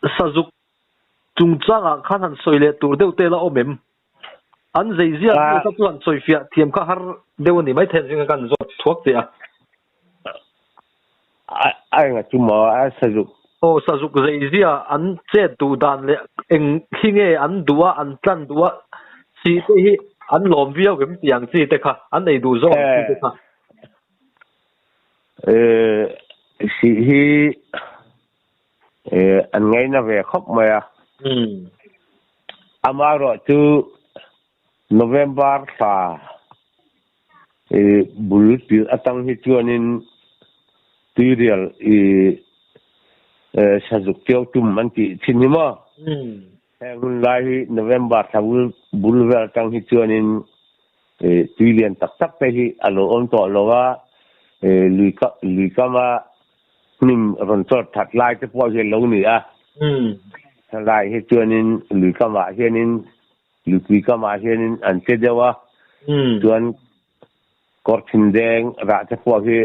sajuk chung changa khan han soile tur deu te la omem an zeizia ka chuan soifia thiam kha har deu ni mai then singa kan zo thuak te a ai nga chuma a sajuk sajuk zeizia an che tu dan le eng hinge an duwa an tlan duwa si te hi an lom viau gem tiang chi te kha an nei du zo chi te kha si hi an ngay na về khóc mà amaro tu November sa bulut pi atang hi chuanin tuirial sajuk teo tum man ti chinima heng lai November sa bulvel tang hi chuanin tuilian tak tak pe hi alo on to lowa luika ma nim ron chot that lai te po he lo ni a lai he chuanin luika ma hianin luika ma hianin an te dewa chuan korthin deng ra te po he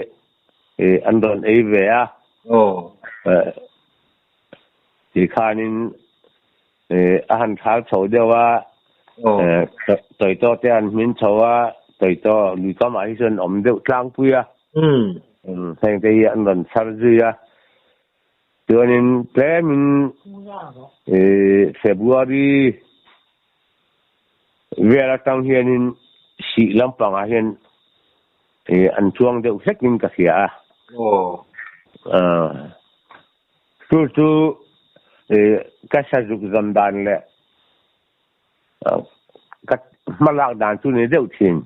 an don ei ve a ti khanin a han thal chho dewa toi to te an min chowa toi to luika ma hi chuan om deuh tlang pui a thành cái anh lần sau gì à cho nên cái mình February về là trong hiện in sĩ lâm bằng à hiện anh chuông đều hết những cái gì à tu cái sử dụng dần đàn lệ cái mà lạc đàn tu này đều tiền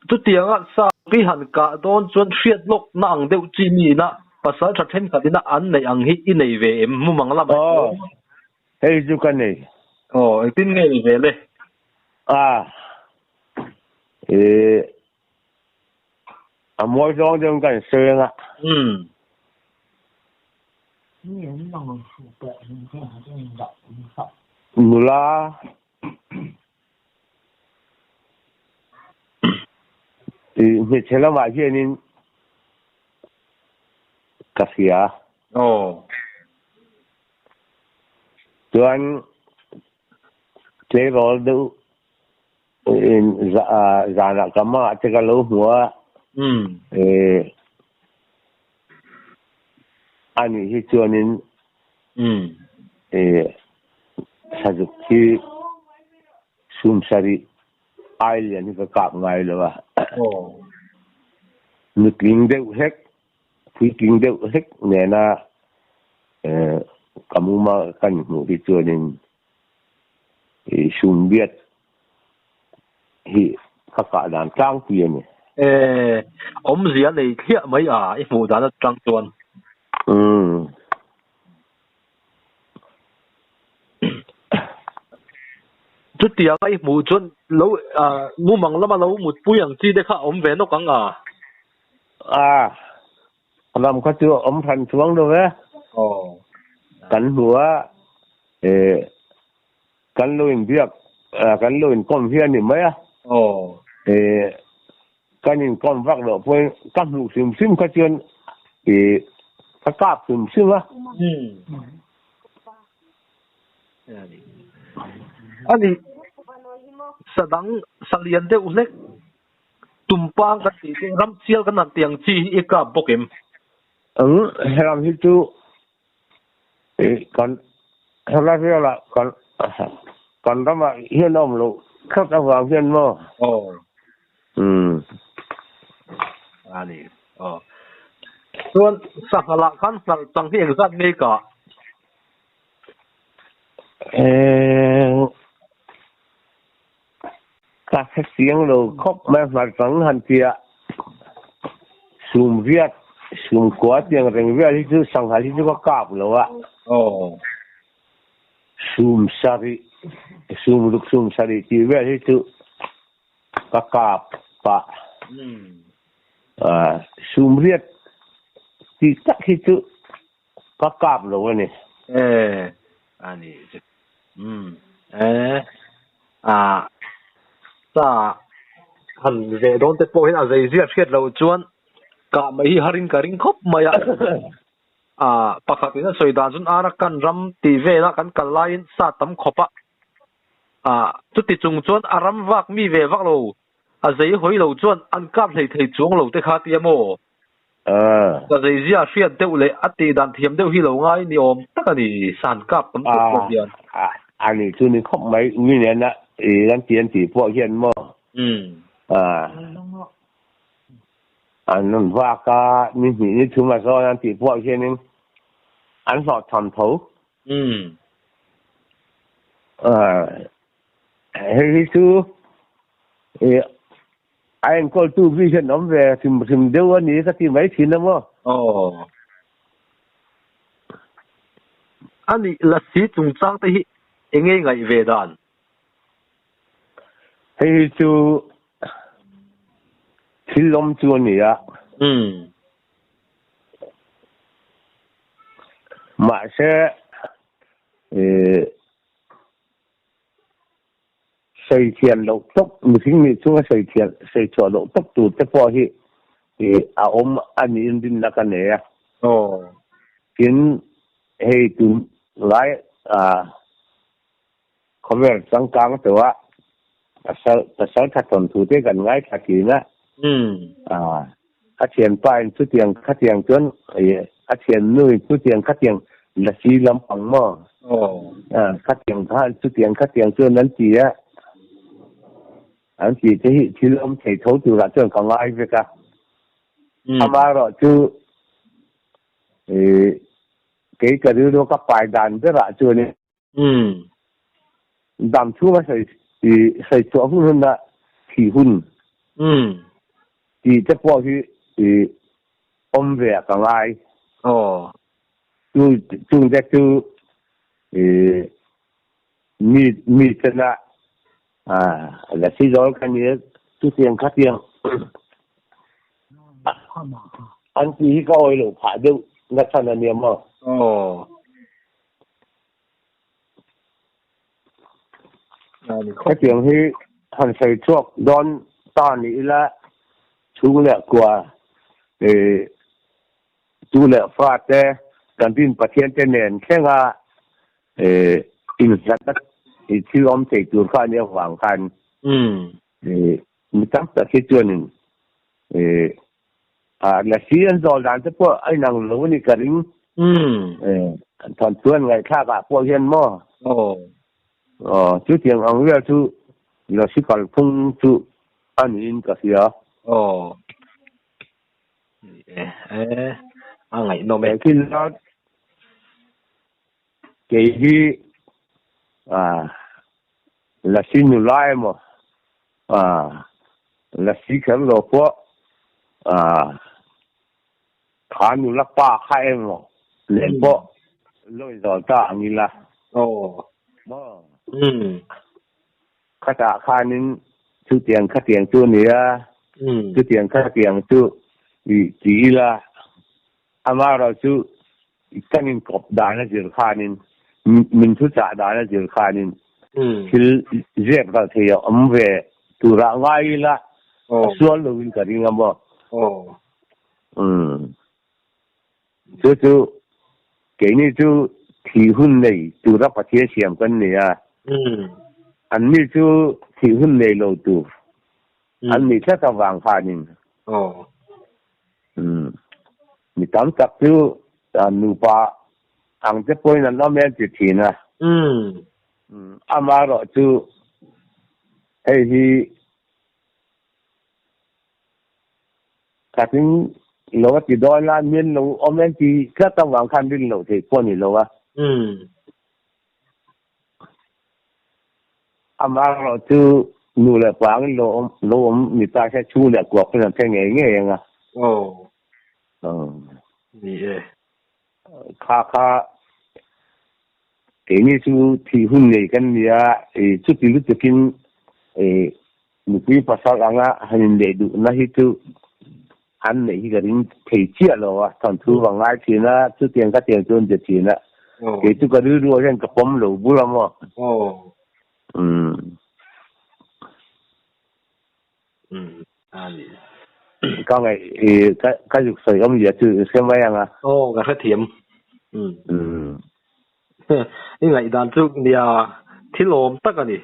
tu tianga sa ki han ka don chuan hriat lok nang deuh chi ni na pasal tha then khatina an nei ang hi i nei ve em mu mangla ba hei ju kan nei tin nge ve le amoi dong dong kan se nga mula thì chế là vậy chứ nên cà phê tuan chế rồi đâu giả là cái mà chế cái lỗ múa anh ấy cho nên sử dụng khi sum sari ai liền cái cặp ngay rồi à nước kinh đều hết phi kinh đều hết nên là kamu mà cần một cái cho nên sum biết thì các bạn làm trang tiền ông gì anh này thiệt mấy à ít phụ đã trang tuần chút tiền cái mù chuẩn lâu mù măng lắm mà lâu một bụi yang chi để khá ông về nó căng làm cái chỗ ông thành xuống đâu vậy cắn búa cắn lùn việc cắn lùn con viên thì mấy cái nhìn con vác độ với các mù xìm xìm cái chuyện thì các cáp xìm xìm á anh sadang salian de unek tumpang ka ti ram chial kan tiang chi eka bokem heram hitu kon hala vela kon rama hianom lo khap ta wa hian mo ani tuan sakala kan sal tang hi exam ne ka các cái tiếng đồ khóc mà phải phẳng hành kia sum viết sum quá tiếng rèn viết thì cứ sang hai thì có cáp rồi ạ sum sari thì viết thì cứ có cáp pa sum viết thì chắc thì cứ có cáp rồi này ani sa han ve don te po hin a zei zia thiat lo chuan ka mai harin ka ring khop maya pakhatin a soidan chun ara kan ram ti vela kan kalain sa tam khopa chuti chung chuan aram vak mi ve vak lo a zei hoi lo chuan an kap thei chuang lo te kha ti amo ka zei zia hriat deuh le ati dan thiam deuh hi lo ngai ni om tak ani san kap tam tu hian ani chu ni khop mai mi ne na ran tian ti po hian mo anh nông hoa ca mình nghĩ chúng mà do anh chỉ bỏ trên nên anh họ thầm thấu hay chú anh có tu vi hiện nó về thì đâu anh ấy cái mấy chuyện lắm anh ấy là sĩ trung trang thì anh ấy ngày về đàn hay chú thì lắm chú anh ấy mà sẽ xây tiền lộc tốc mình nghĩ chúng xây tiền xây cho lộc tốc tụt cái bao hi thì anh ấy đi là cái này kiến hay tụi lái có vẻ sáng căng từ á sao thật tuần thủ tế gần ngay thật kỳ nữa tiền bài chút tiền khát tiền chuyến tiền nuôi chút tiền khát tiền là xí lắm bằng mò khát tiền chút tiền chuyến đến gì á anh chỉ thì lắm thầy thấu từ là chuyến còn ai vậy cả mà rồi chứ cái đứa đó các bài đàn rất là chuyến này đàm chú mà xây chỗ hơn là thì hun thì chắc bao thì ông về còn ai chú chắc chú mi chân là xí gió cái này chú tiền khát tiền anh chỉ có ơi lục phải đâu là sao là niệm mà cái tiền thì hành xây chuộc đón ta nghĩ là chú lệ của chú lệ phát thế cần tin phát hiện trên nền xem là in ra tất thì chú ông thầy chú pha nhiều hoàng khăn mình chắc là cái chuyện này là sĩ anh rồi làm thế po anh năng lúa này cả đinh thằng tuần ngày khác cả po hiền mò chú tiền ông bây chú là sĩ còn không chú anh in cả gì à ngày nó mấy khi đó cái gì là sĩ nu lai mà là sĩ khám đồ po khá nu lắc ba khai mà lên po lôi rồi ta nghĩ là khát cả khai nên chú tiền khát tiền chú này chú tiền khát tiền chú chỉ là ama rồi chú cái nên cọp đàn là chỉ khai nên mình chú trả đàn là chỉ khai nên thì dẹp vào thì về tu ra ngay là xuân luôn cái gì ngắm bao chú cái này chú thì hun này tu ra phát triển xem cái này anh này chú thì hun này lâu tu anh này chắc là vàng pha nên mình tóm tập chú nụ ba anh chấp bôi là nó men chỉ tiền mà rồi chú hay thì cả tiếng lâu thì đôi là miền lâu ông men chỉ chắc là vàng khăn bên lâu thì qua nhiều lâu mà rồi chú nụ là quảng lâu ông người ta sẽ chu là cuộc cái là cái nghề nghe khá cái này chú thì hun này cái này chút tí lúckin một cái phát sáng anh hành để đủ na hi chú anh này cái人提起了thằng chú vào ngay thì nó chút tiền cái tiền cho được thì nó cái chú cái đứa đua cái bấm lẩu bù lắm mà cái này cái dục sợi cái gì chứ xem vậy à cái phát thiểm นี่ไงด้านจุกเนี่ยที่ลมตักกันนี่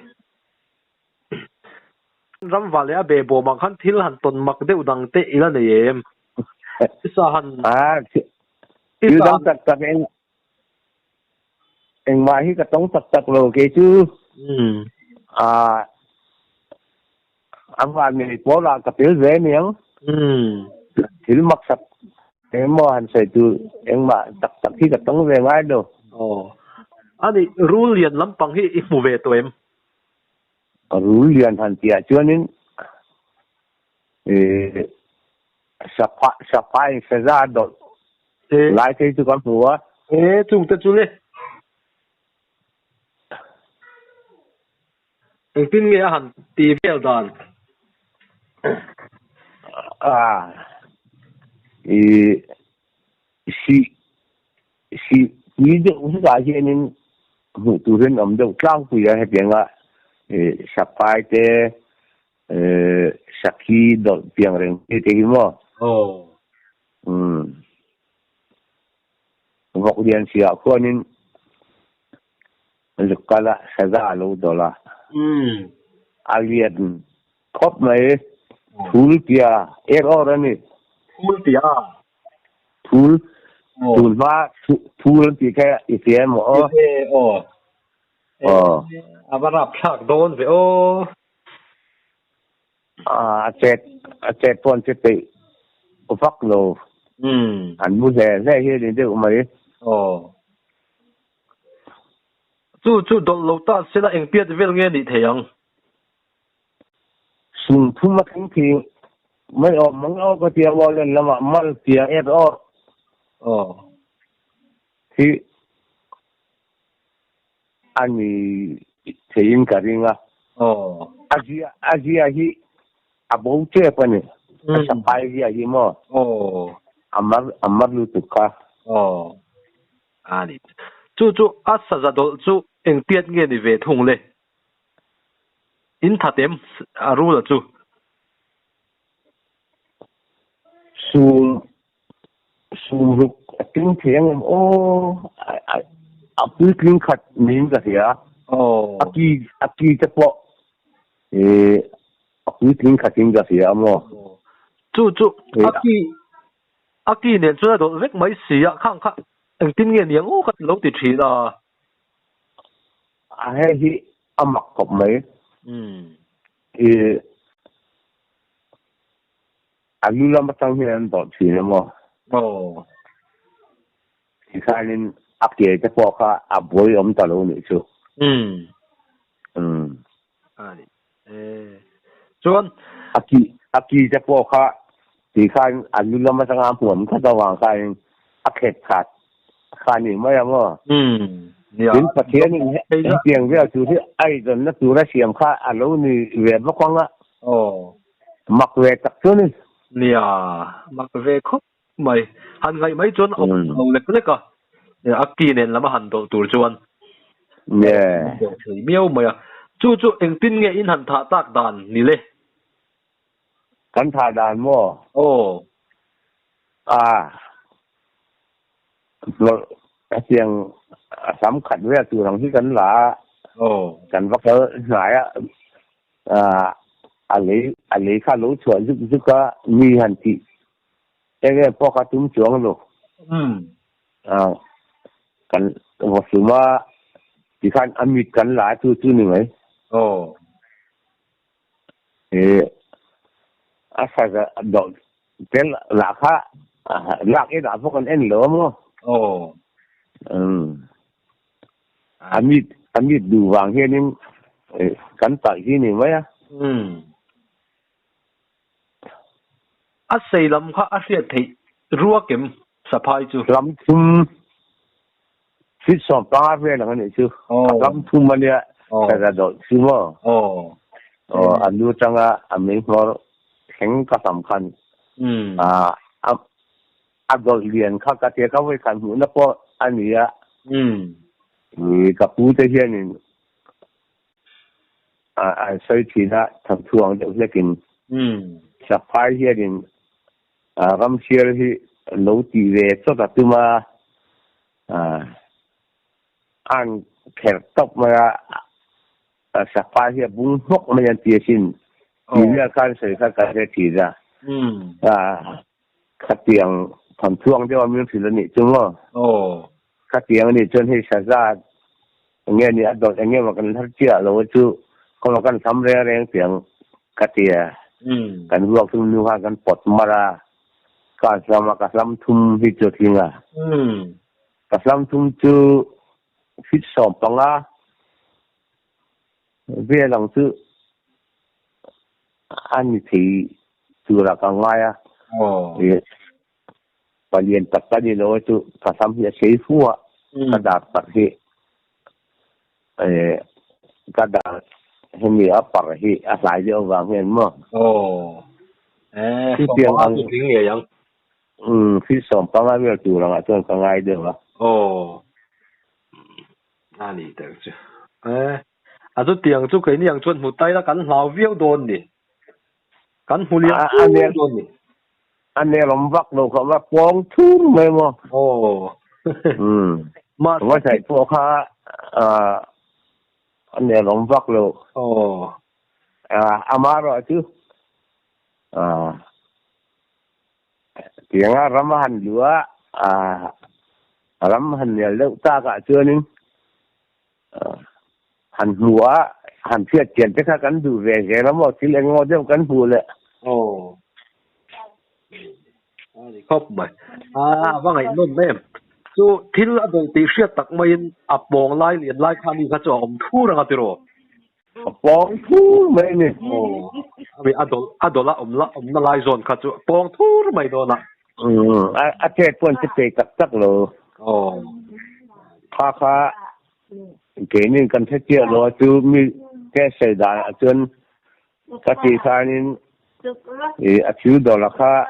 รำว่าเลยเบบมังคันที่หันต้นมักเดือดังเตะอีละเนี่ยเอ็มอิสหันคือต้องตักเองมาที่ก็ต้องตักโลเกจูอันว่ามีโปรลากระเตื้อเสียเนี่ยที่มักสักเอ็งมอหันใส่ตัวเอ็งมาตักที่ก็ต้องเสียไว้ดูอันนี้รู้เรียนลำปังที่อีกหมู่เวตัวเอ็มรู้เรียนทันทีจวนนี้สภาพเสจ้าดอกหลายที่ทุกคนหัวจุงแต่จุเลยเอ็งเป็นไงหันตีเพี้ยดานนี่เดี๋ยวสุดท้ายนี้หูตัวเรื่องอมเดี๋ยวจ้างคุยให้เพียงว่าสภาพเตสักทีดอกเพียงเรื่องที่ที่มั้งบอกเรียนเสียคนนี้ลูกกะละเสจ้าลูกดอลลาร์อาเรียนครบไหมทูลเตียออร์นี่ทูลเตียทูลว่าทูลที่แค่อีเสียหมออาบรับฉากโดนไปเจ็ดปอนเจ็ดไปฟักโลอันมุเซ่ได้เห็นเดี๋ยวมาดิจู่โดนลูกตาเสียละเองเปียดเวลเงี้ยนี่เทียงสุ่มทุ่มมาทั้งทีไม่ออกมันออกก็เทียบอลเลยละมันเทียออที่อันนี้เทียงกันยังอาเซียที่อาบูเจ็บเนี่ยสบายที่อาชีพมั้อามารู้ตุกะอันนี้จู่อาศัยโดนจู่เองเปียดเงี้ยนี่เวทงเลยอินทัดเต็มรู้ละจู่สูงกิ้งเทียงปื้กิ้งขัดนิ่งกันเสียอากีจะพอปื้กิ้งขัดนิ่งกันเสียมั้งจู่อากีเนี่ยจู่โดนเวกไม่เสียข้างเองติ้งเงี้ยเนี่ยก็ลูกติดทีละให้ที่อามักกับไหมอายุเราไม่ต้องเห็นต่อทีนะมั้งที่ข้านี่อากีจะพอค่ะอาบวยตลอดนี่ชัวจวนอากีจะพอค่ะที่ข้าอายุเราไม่ต้องอาบหัวมันก็จะวางข้าอาเขตขาดข้านี่ไม่ยังมั้งถึงประเทศนี้เพียงเดียวจู่ที่ไอ้ตอนนั้นจู่รัสเซียข้าอาลูนี่เวียดมากกว่ามักเวตักตัวนี่เนี่ยมักเวคบไม่หันไงไม่จวนเอาเล็กๆก็เนี่ยอากีเนี่ยแล้วมาหันตัวจวนเนี่ยถือเมียวไม่จู่เอ็งติ้งเงี้ยอินหันท่าตากดานนี่เลยกันท่าดานมั้งเราเพียงสำคัญเรื่องตัวทางที่กันหลากันว่าเขาหายอะไรข้ารู้ช่วยซึกก็มีหันทีแต่ก็พอเขาตุ้มจ้วงลูกกันว่าสมว่าที่ข้าอมิตกันหลายตัวหนึ่งไหมอาศัยก็ดอกเป็นหลักค่ะหลักไอ้ดาพวกกันเอ็นเหลือมั้งอามิตดูวางเฮียนี่กันต่อยที่นี่ไหมอาเซลำค่ะอาเซียที่รัวเก็มสะพายจู่ลำทุ่มฟิตสอบตาเพื่อนหลังนี้จู่ลำทุ่มมันเนี่ยแต่ละดอกจู่มั้งอันดูจังอ่ะอันนี้พอแข็งก็สำคัญดอกเรียนเขากระเทียเขาไว้ขันหูนะพออันนี้นี่กับผู้เที่ยวนี่ใช้ทีละทำช่วงเดี๋ยวจะกินสะพายเที่ยวนี่รำเชียร์ที่โน้ตตีเวสก็ตัวมา อันแขกตบมาสักปาเฮียบุ้งฮกมันยังเตียชินที่เรื่องการเสียค่าการเสียทีจ้ะขัดเตียงทำช่วงที่ว่ามีศิลป์นี่จุ้งว่าขัดเตียงนี่จนให้ชาติอย่างเงี้ยนี่ดอกอย่างเงี้ยมันกันทัดเชื่อเราจู่เขามากันทำแรงเสียงขัดเตียกันรวมถึงนิ้วห่างกันปดมาราการสมัครกับลำทุ่มที่จุดทิ้งกับลำทุ่มจู่ฟิตสอบปังอ่ะเวียหลังจู่อันนี้ที่จู่ละกังไงอ่ะไปเรียนตัดกันนี่เราจู่กับทำที่เสียฟัวกระดาษตัดที่กระดาษให้มีอัปปะที่อาศัยเดียววางเห็นมั้งที่เตียงอันทิ้งเหยังฟิตสอบปังอ่ะเวียจู่ละอ่ะจนกังไงเดียวอ่ะ那里的就就点就给你养春母带了赶老表多呢，赶胡ลี้多呢。อันนี้ลำบากเราเขาว่าปองทุ่มเลยมั้งมาว่าใส่พวกข้าอันนี้ลำบากเราอามาเราจู่เตียงรำหันหรือว่ารำหันเนี่ยเลิกตากะเชื่อนึงหันหัวหันเสียเจียนจะฆ่ากันดูแรงแกแล้วหมดที่เลี้ยงงอเดียวกันพูดเลยนี่ครบไหมว่าไงนุ่นแม่จู่ที่เราดูตีเสียตักไม่อับปองไล่เหรียญไล่ข้ามีข้าจะอมทู่รังติโรปองทู่ไม่เนี่ยมีอดละอมละไล่โซนข้าจะปองทู่ไม่โดนละอาเทศพวนจะไปตักเลยข้าเกี่ยนี่กันเทียบเราจู่มีแค่เสียดายจนกติกานี่อาชีพดอลลาร์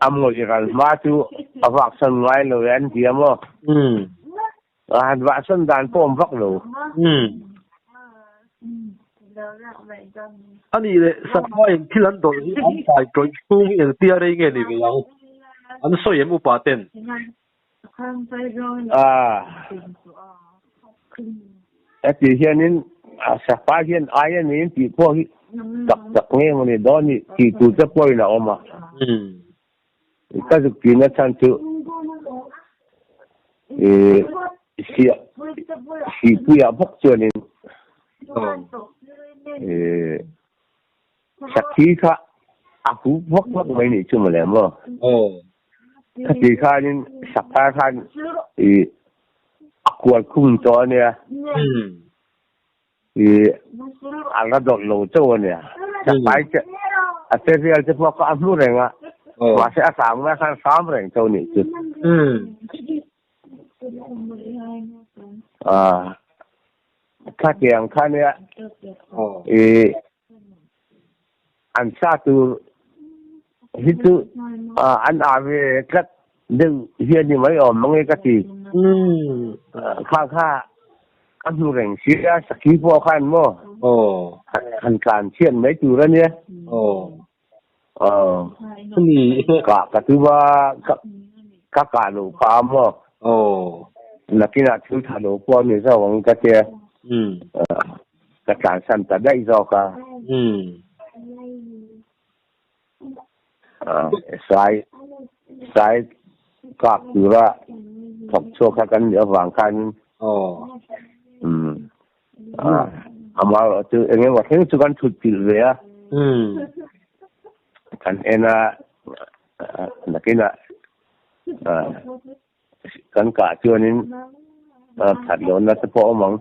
อามวยกันมาจู่วัคซีนไว้เลยอันเดียวมั้งวัคซีนด่านป้อมฟักเลยอันนี้เลยสักวันที่หลังโดนที่อันตรายโดยช่วงอย่างที่อะไรเงี้ยนี่เป็นยังอันสวยมุปาเต็นแต่ที่เห็นนี่สักปาเห็นไอ้นี่ที่พวกจักเงี้ยมันนี่โดนนี่ที่ตัวจะป่วยนะออกมาก็จะกินแล้วฉันจะสีผู้ยาพกจวนนี่สักทีค่ะอาหูพกไม่นี่ชั่วโมงแล้วมั้งถ้าตีข้านี่สักพักข้าขวดคุ้มตัวเนี่ยอะไรดอกโลโจ้เนี่ยจะไปจะเรียนจะพวกเขาพูดอะไรอ่ะว่าเสียสามว่าข้าสามแรงเจ้านี่จุดข้าเกียงข้าเนี่ยอันซาตูฮิตุอันอาเวกัดดึงเฮียนี่ไม่ออกมังเอกตีข้าอันดูแรงเสียสักกี่พวกขันมั้งขันการเชียนไม่จูแล้วเนี่ยนี่กะถือว่าการหลูกามมั้งนักกีฬาชุดฮัลโหลพวกนี้เจ้าของกระเจียการสั่นแต่ได้จอกะสายก็คือว่าถกโชคกันเดี๋ยวหวังกันอามาจะเงี้ยว่าเห็นสุกันชุดติดเลยอ่ะกันเอ็น่ะนักกีฬากันกะเจอนี่ถัดโดนนะเฉพาะมั้ง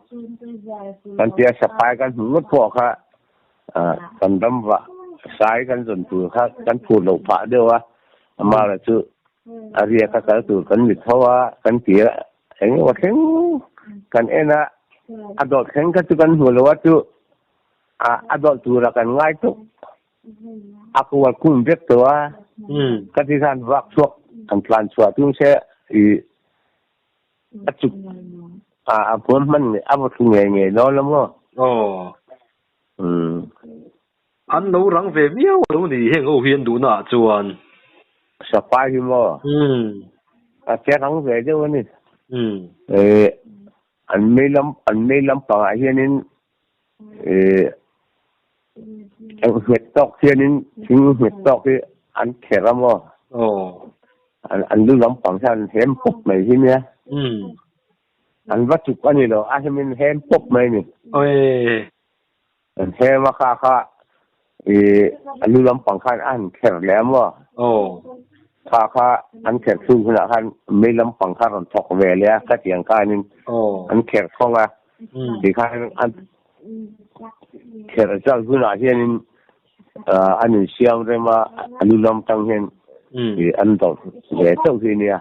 กันเตี้ยสปายกันหัวพวกค่ะกันดำว่าสายกันจนตัวค่ะกันพูดหลงผ่าเดียวว่ามาแล้วจู่อาเรียก็การตัวกันมิดเพราะว่ากันเตี้ยเห็นว่าเห็นกันเอ็น่ะอดอดเห็นกันจู่กันหัวเลยว่าจู่อดอดตัวละกันง่ายทุกakuว่าคุ้มเด็กตัวกันที่ท่านวักชกกันพลานสวดทุ่งเชจุกผมมันเอาไปทุ่งเงี้ยนอนแล้วมั้งอันนู้รังเวมียวรู้นี่เฮงโอเฮียนดูน่ะจวน สปายฮิโมแค่ทั้งเวทีวันนี้อันไม่ล้ำป่าเฮียนินเห็ดตอกเฮียนินทิ้งเห็ดตอกที่อันแข็งละมั้งอันดูล้ำป่าฉันเห็นปุ๊บไหมที่เนี้ยอันวัตถุอันนี้เหรออาจจะมันเห็นปุ๊บไหมนี่เห็นมาค่ะอันดูล้ำป่าฉันอันแข็งแล้วมั้งค่ะอันแข็งสูงขนาดนั้นไม่ล้ำป่าฉันมันถกเวลียก็เตียงกันนี่อันแข็งท้องอ่ะดีค่ะอันแค่เจ้าคุณอาเฮียนอันนี้เสียงเรื่องมาอันนี้ลำตั้งเห็นอันต่อเดี๋ยวเจ้าที่เนี่ย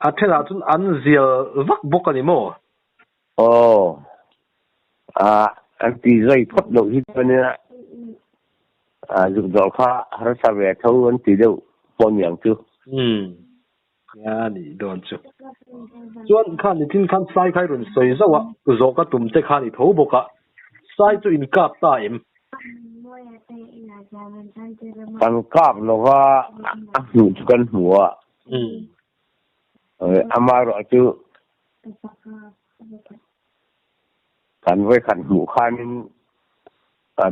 อาเทล่าจนอันเสียวักบกกันนี่มั้งอันที่ใจพัดดอกที่เป็นเนี่ยจุดดอกฟ้าหาสาวเท่าอันที่เดียวปนอย่างจู่呀，你多久？专看你听看晒开轮水手啊，如果动这看你头部个晒最你夹大人。กันกาบเราว่าหูกันหัวอามาเราจูกันไว้ขันหูคัน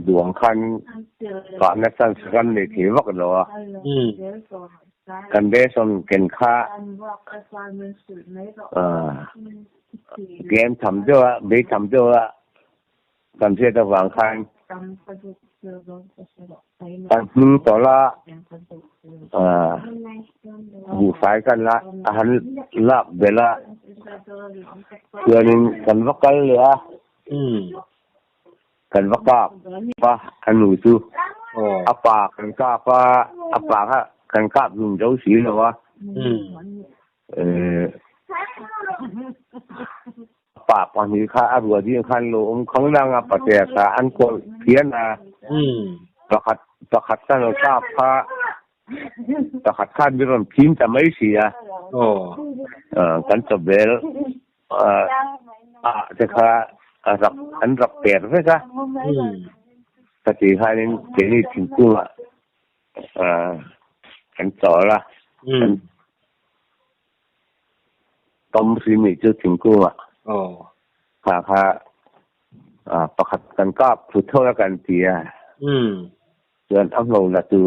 ดวงคันก่อนนั้นสั่งกันในเทวกันเรากันเดชนเกินค่าเกมทำด้วยเบทำด้วยกันเสียแต่วางคันกันมึงต่อละบูสายกันละหันลาบเบล่าเพื่อนึงกันวักกันเหลือกันวักกาปะกันหนูซูอาปากกันกาปะอาปากฮะกันกาบลุงเจ้าสีเหรอวะปากวันนี้ข้าอัวที่ขันโลมข้างล่างปัจเจกอันโกเพี้ยนประคัดกันเราทราบพระประคัดข้ามีรอนพิมพ์จะไม่เสียกันจะเบลจะข้ารับอันรับเปลี่ยนไหมคะสติข้านี่เจนี่ถึงกู้กันต่อละต้มซีมิจะถึงกู้ค่ะประคัดกันก็พูดเท่ากันเตียเดือนอัพโหลดละตัว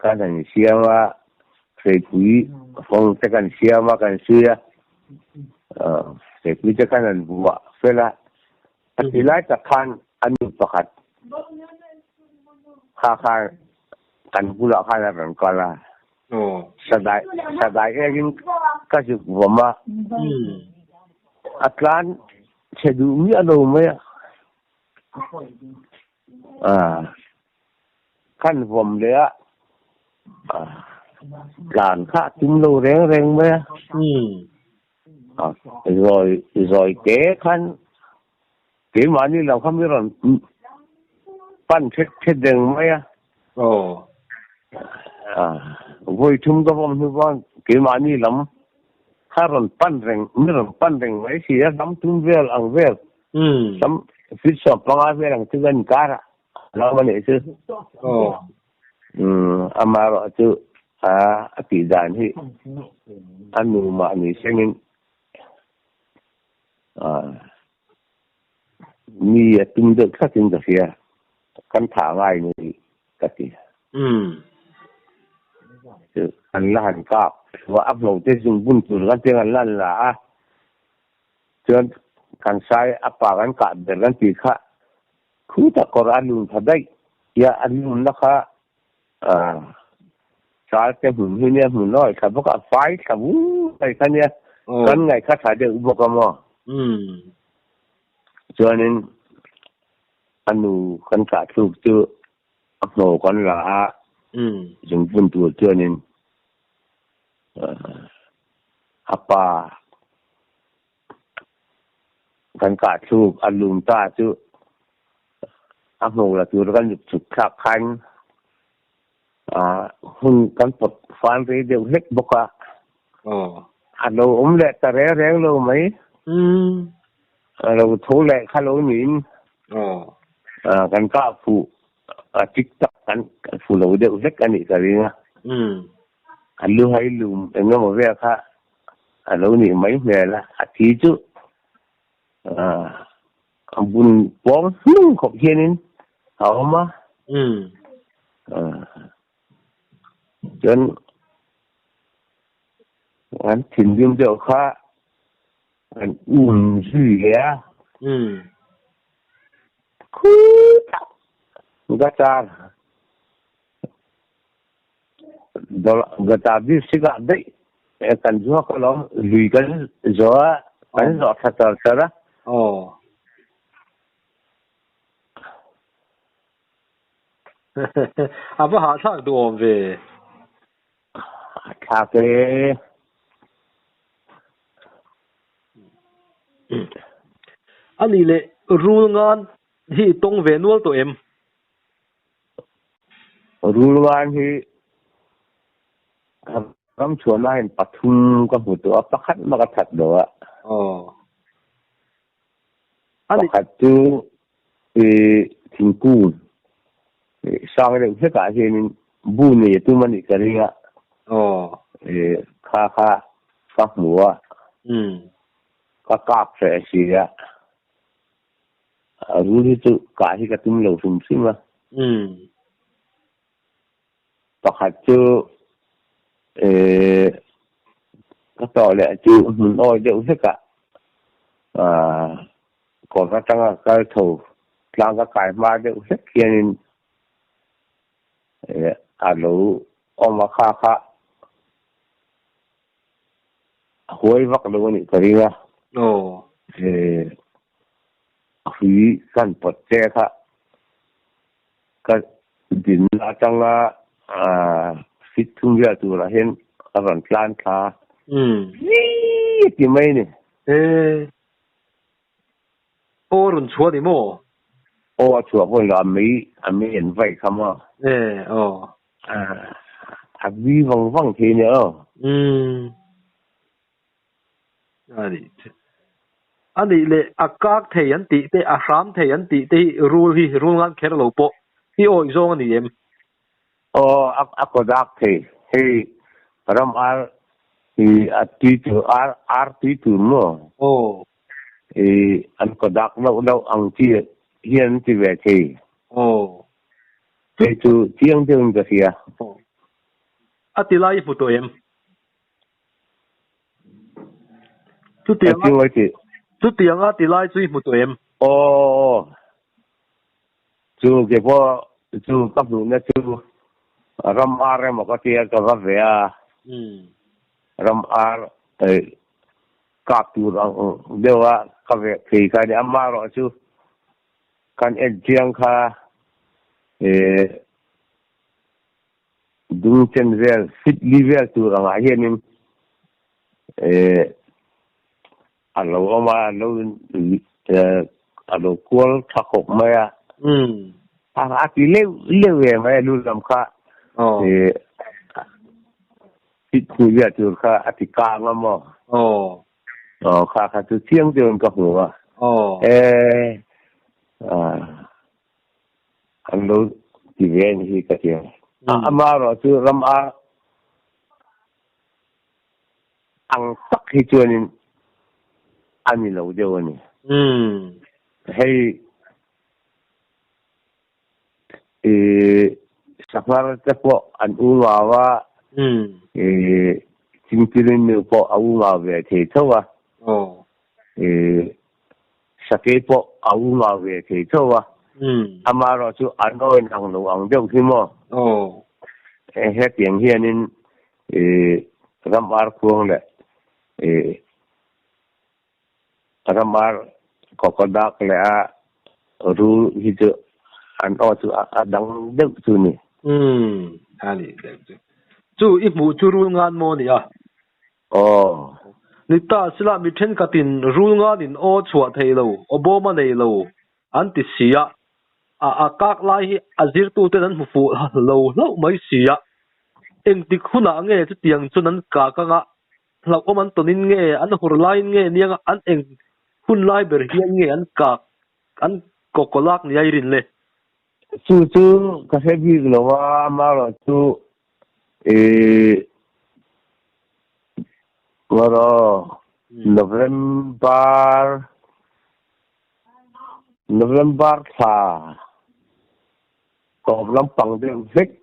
การสั่งเสียว่าเสกคุยฟงจะกันเสียว่ากันเสียเสกคุยจะกันนั่นบัวเสร็จละทีแรกจะคันอันนี้ประคัดค่ากันผู้หลักค่าอะไรแบบกันละสดายเองก็จะผมว่าอัตราเฉดูมีอารมณ์ไหมขั้นผมเลยการฆ่าจิ้มโลแรงไหมrồi kếขั้นเก๋มานี่เราเขาไม่รอนปั้นเช็ดเด้งไหมvui chungก็ผมคือว่าเกี่ยมานี่ล้ำถ้าเราปั้นแรงไม่เราปั้นแรงไว้สิล้ำทุ่งเวลอังเวลล้ำฟิตสอบปังอาเวลอังที่กันการะเราไม่ได้ซื้ออามาเราซื้อติดานที่อันนู้มาอันนี้เช่นนี้มีตุ้งเด็กข้าจึงจะเสียกันถามอะไรนี่ก็ตีอันละหันกับว่าอัพโหลดที่จุงบุญจุนกันเจอกันลั่นละเจอกันใช้อัปปากันกัดเดินกันตีค่ะคือแต่กรานลุนทัดได้ยาอันลุนนะคะใช้แต่หุ่นที่เนี่ยหุ่นน้อยครับเพราะกับไฟกับวู้ไอ้คันเนี่ยกันไงข้าสายเดือดอุบกมอเจอเนี่ยอันนูกันกัดถูกเจออัพโหลดกันละจึงเป็นตัวเจ้านี่apa กันกาดสูบอันลุงตาจูอัพโหลดตัวกันหยุดสุดขับคันหุ่นกันปลดฟันไปเดี๋ยวเล็กบกะอันเราเละแต่แรงเราไหมเราโถแหลกข้าเราหนีกันกาดผู TikTok kan follow de vek ani karinga alu hai lum engam ve kha alo ni mai mela ati chu bun pom nung khop hianin hawma chen an thin dim de kha an zui ya khu gatar gatar bi siga dai kan jo ko lo lui kan zo thatar sara aba ha thak du om ve thak le ani le rul ngan hi tong ve nual to em rul ngan hi kam chuan lai pathum ka hu to pakhat ma ka that do ani pakhat tu thingkung sang le se ka hin bu ni tu mani karinga kha ka muwa ka se sia rul hi tu ka hi ka tum lo sum sima pakhat tu cái tỏi lại chịu mình oi đều hết cả còn cái trong cái thủ làm cái mà đều hết kia nên lũ ông mà kha hối vắt luôn này cái gì khí căn bật xe kha cái đỉnh là trong fit thung ra tu là hiện aran plan kha cái mấy này run chua đi mo chua voi là mấy hiện vậy không vi vong thế nữa anh đi lệ các thầy anh tị tê ram thầy anh tị tê rule ngan khéo lâu bộ hi oi zong anh đi em akodak thầy hey ram ar ti tu mo an kodak lâu ang ti hian ti ve thei thei tu tiang tiang ka sia atilai photo em tu tiang atilai chui photo em chu ke po chu kap nu na chu ram ar ma ka tia ka va ve ram ar ka tu rang dewa ka ve thei ka ni amma ro chu kan jiang kha dung chen vel fit livel tu rang a hianin alo ma alo kual thakok ma ti le ve ma lu lam kha fit ku ya tu kha atika ma mo kha tu chiang de ka hu wa alo ti ve ni ka ti ama ro tu ram a ang tak hi chuanin ani lo de woni hey safar te po an uwa wa chingtirin ne po auma ve the thowa sake po auma ve the thowa amaro chu an oi nang lo ang deu thi mo he tiang hianin ramar khuang le ramar kokodak le a ru hi chu an o chu adang deu chu ni ani chu i mu chu ru ngan mo ni ni ta sila mi then katin ru ngan in o chua thei lo oboma nei lo an ti sia a kak lai hi azir tu te nan fu lo mai sia eng ti khuna nge chu tiang chu nan ka nga lo oman tonin nge an hur lai nge niang an eng hun lai ber hian nge an ka an kokolak ni ai rin le chú cái thế bị rồi mà rồi chú rồi November sa có lắm bằng đường dịch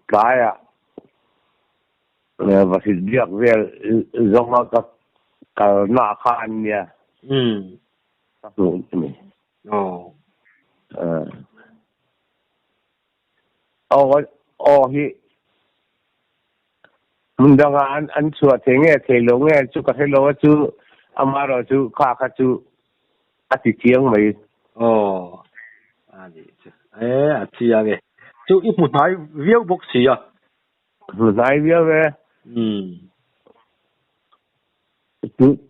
cái và thì việc về giống cái nạ khan nha các nguồn này hi mình đang ăn suốt thế nghe thế lâu nghe chú cái lâu chú ama rồi chú khá chú ati chiang mấy chị à nghe chú ít một hai viêu bốc xì à một hai viêu về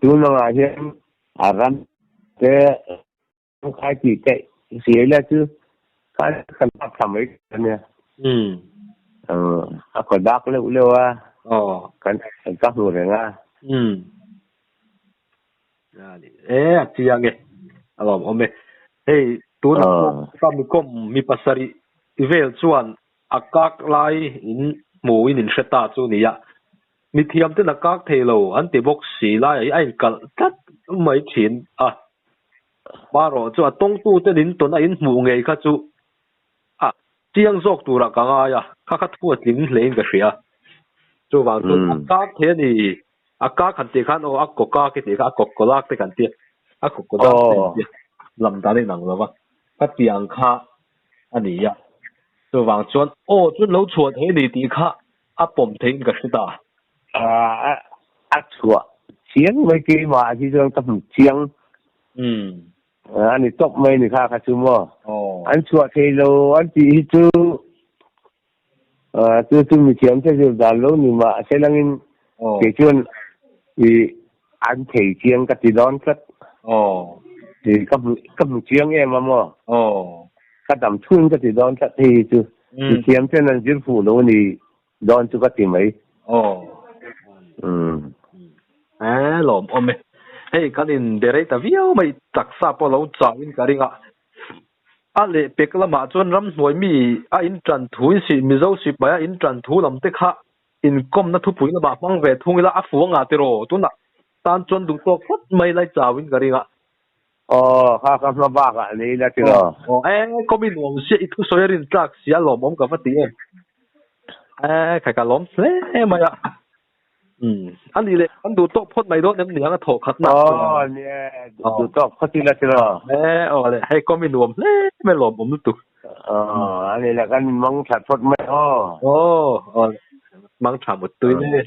chú nó hiện ram cái khai chỉ chạy xí là chứ cái cần bắt thầm ấy nha còn đáp liệu cần các đồ này nga chị à nghe alom ome hey tu na kam kom mi pasari vel chuan akak lai in mu in seta chu nia mi thiam te nakak thelo an te box si lai ai kal tat mai thin baro chu atong tu te din ton a in mu ngei kha chu chiang zok tu ra ka nga ya kha kha thu tling hlein ka hria chu wang tu akak the ni akak kan te khan akkoka ke te kha kokkolak te kan te akkokodak te lam da le nang lawa ka tiang kha ani ya chu wang chuan chu lo chuat he ni ti kha a pom thein ka hita chua chiang mấy cái mà chỉ riêng tập chiang anh ấy top mấy người khác chứ mà anh chua thì lâu anh chỉ chú chú mình chiang thế rồi đã lâu nhưng mà sẽ là những cái chuyện thì anh thấy chiang cái gì đó rất thì cấp chiang em mà cái đầm thun cái gì đó rất thì chú chiang thế nên chính phủ lâu thì đó chú cái gì mấy lom ome hey kanin derei ta viau mai taksa po lo chawin karinga ale peklama chon ram hnuai mi a in tran thu si mi zo si ba in tran thu lam te kha in kom na thu pui na ba mang ve thungila a fuanga te ro tuna tan chon dung to phot mai lai chawin karinga kha ma ba ka ni la ti ro komin wong si itu soyerin trak sia lom om ka fati khai ka lom hle maya anh đi anh đủ tốt phốt mày đó nem nhang thổ khát nát nè đủ tốt phốt đi là rồi hay có mình nuông lé mày lồm bấm tụt anh đi là cái mong chặt phốt mày mang chạm một túi đấy